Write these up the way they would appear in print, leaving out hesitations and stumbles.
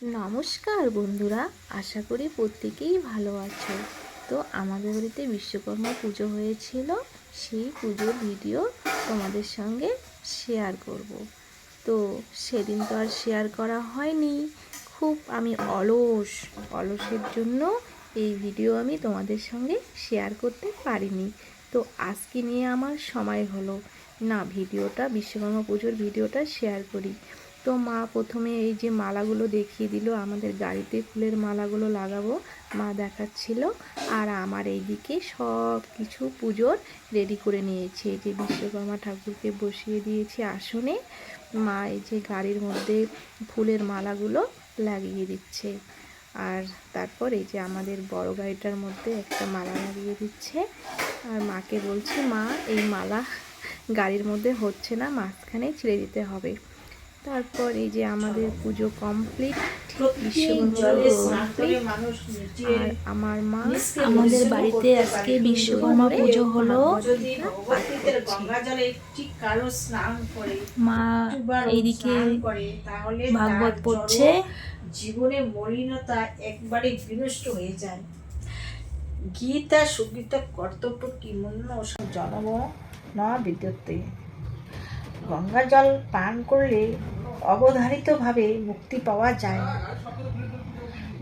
নমস্কার বন্ধুরা, আশা করি প্রত্যেকেই ভালো আছো। তো আমাদের বাড়িতে বিশ্বকর্মা পুজো হয়েছিল, সেই পুজোর ভিডিও তোমাদের সঙ্গে শেয়ার করব। তো সেদিন তো আর শেয়ার করা হয়নি, খুব আমি অলসের জন্য এই ভিডিও আমি তোমাদের সঙ্গে শেয়ার করতে পারিনি। তো আজকে নিয়ে আমার সময় হলো না বিশ্বকর্মা পুজোর ভিডিওটা শেয়ার করি। তো মা প্রথমে এই যে মালাগুলো দেখিয়ে দিল, আমাদের গাড়িতে ফুলের মালাগুলো লাগাবো মা দেখাচ্ছিল। আর আমার এইদিকে সব কিছু পুজোর রেডি করে নিয়েছি। এই যে বিশ্বকর্মা ঠাকুরকে বসিয়ে দিয়েছি আসনে, মা এই যে গাড়ির মধ্যে ফুলের মালাগুলো লাগিয়ে দিচ্ছে। আর তারপর এই যে আমাদের বড় গাড়িটার মধ্যে একটা মালা লাগিয়ে দিচ্ছে। আর মাকে বলছি, মা এই মালা গাড়ির মধ্যে হচ্ছে না, মাঝখানে ছেড়ে দিতে হবে। তারপর এই যে আমাদের পুজো কমপ্লিট, আর আমার মা আমাদের বাড়িতে আজকে বিশ্বকর্মা পুজো হলো। মা এইদিকে ভাগবত পড়ছে। জীবনে মলিনতা একবারে বিনষ্ট হয়ে যায়। গীতা সুগীতা কর্তব্য কি মূল্য জনম না বিদ্যুতে। গঙ্গা জল পান করলে অবধারিতভাবে মুক্তি পাওয়া যায়।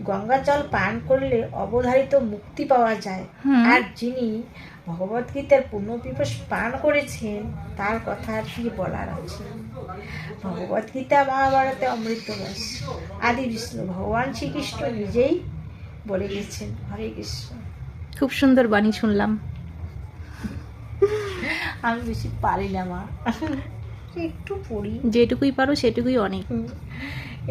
গঙ্গা জল পান করলে অবধারিত মুক্তি পাওয়া যায়। আর যিনি ভগবদ্গীতার পূর্ণ পিপাস পান করেছেন তার কথা আর কি বলার আছে। ভগবদ্গীতা মহাভারতে অমৃতরস। আদি বিষ্ণু ভগবান শ্রীকৃষ্ণ নিজেই বলে গেছেন। হরে কৃষ্ণ। খুব সুন্দর বাণী শুনলাম। আমি বেশি পারি না মা, একটু পড়ি, যেটুকুই পারো সেটুকুই অনেক।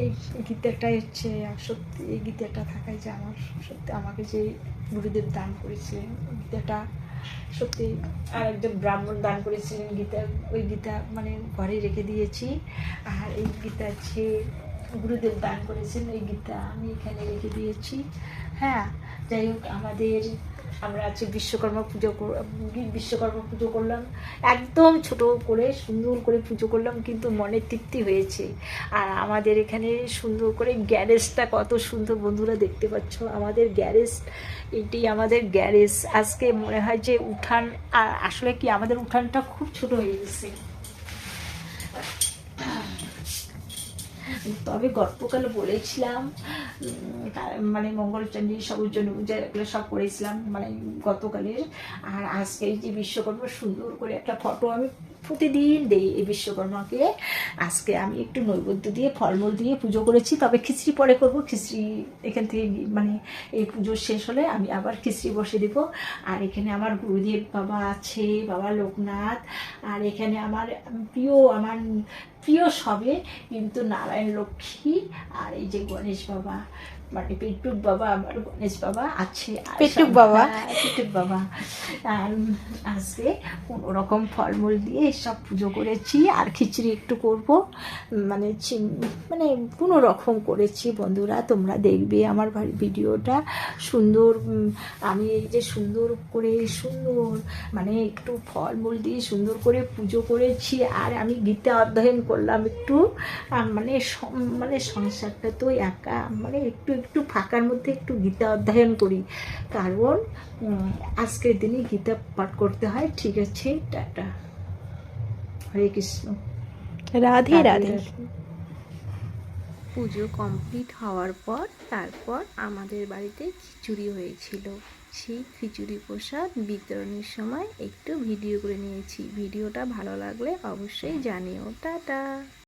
এই গীতাটা হচ্ছে সত্যি, এই গীতাটা থাকায় যে আমার সত্যি আমাকে যে গুরুদেব দান করেছিলেন গীতাটা সত্যি, আর একজন ব্রাহ্মণ দান করেছিলেন গীতা, ওই গীতা মানে ঘরে রেখে দিয়েছি। আর এই গীতা হচ্ছে গুরুদেব দান করেছেন, ওই গীতা আমি এখানে রেখে দিয়েছি। হ্যাঁ, যাই হোক, আমরা আজকে বিশ্বকর্মা পুজো করলাম, একদম ছোট করে সুন্দর করে পুজো করলাম, কিন্তু মনের তৃপ্তি হয়েছে। আর আমাদের এখানে সুন্দর করে গ্যারেজটা কত সুন্দর বন্ধুরা দেখতে পাচ্ছ, আমাদের গ্যারেজ, এটি আমাদের গ্যারেজ। আজকে মনে হয় যে উঠান, আর আসলে কি আমাদের উঠানটা খুব ছোট হয়ে গেছে। তবে গল্পকালে বলেছিলাম, মানে মঙ্গলচণ্ডী সবুজন্য পূজা এগুলো সব করেছিলাম মানে গতকালের। আর আজকে এই যে বিশ্বকর্মা সুন্দর করে একটা ফটো আমি প্রতিদিন দেই এই বিশ্বকর্মাকে। আজকে আমি একটু নৈবেদ্য দিয়ে ফলমূল দিয়ে পুজো করেছি, তবে খিচড়ি পরে করবো। খিচড়ি এখান থেকে মানে এই পুজো শেষ হলে আমি আবার খিচড়ি বসে দেবো। আর এখানে আমার গুরুদেব বাবা আছে, বাবা লোকনাথ। আর এখানে আমার প্রিয় সবে কিন্তু নারায়ণ লক্ষ্মী, আর এই যে গণেশ বাবা, মানে পেটুক বাবা, আমার গণেশ বাবা আছে, পেটুক বাবা। আর আজকে কোনো রকম ফলমূল দিয়ে সব পুজো করেছি, আর খিচড়ি একটু করব, মানে মানে কোনো রকম করেছি। বন্ধুরা তোমরা দেখবে আমার ভিডিওটা সুন্দর। আমি এই যে সুন্দর মানে একটু ফলমূল দিয়ে সুন্দর করে পুজো করেছি। আর আমি গীতা অধ্যয়ন করলাম একটু, মানে সংসারটা তো একা, মানে একটু ফাঁকার মধ্যে একটু গীতা অধ্যয়ন করি, কারণ আজকের দিনে গীতা পাঠ করতে হয়। ঠিক আছে, টাটা, হরে কৃষ্ণ, রাধে রাধে। পুজো কমপ্লিট হওয়ার পর তারপর আমাদের বাড়িতে খিচুড়ি হয়েছিল। সেই খিচুড়ি প্রসাদ বিতরণের সময় একটু ভিডিও করে নিয়েছি। ভিডিওটা ভালো লাগলে অবশ্যই জানিও। টাটা।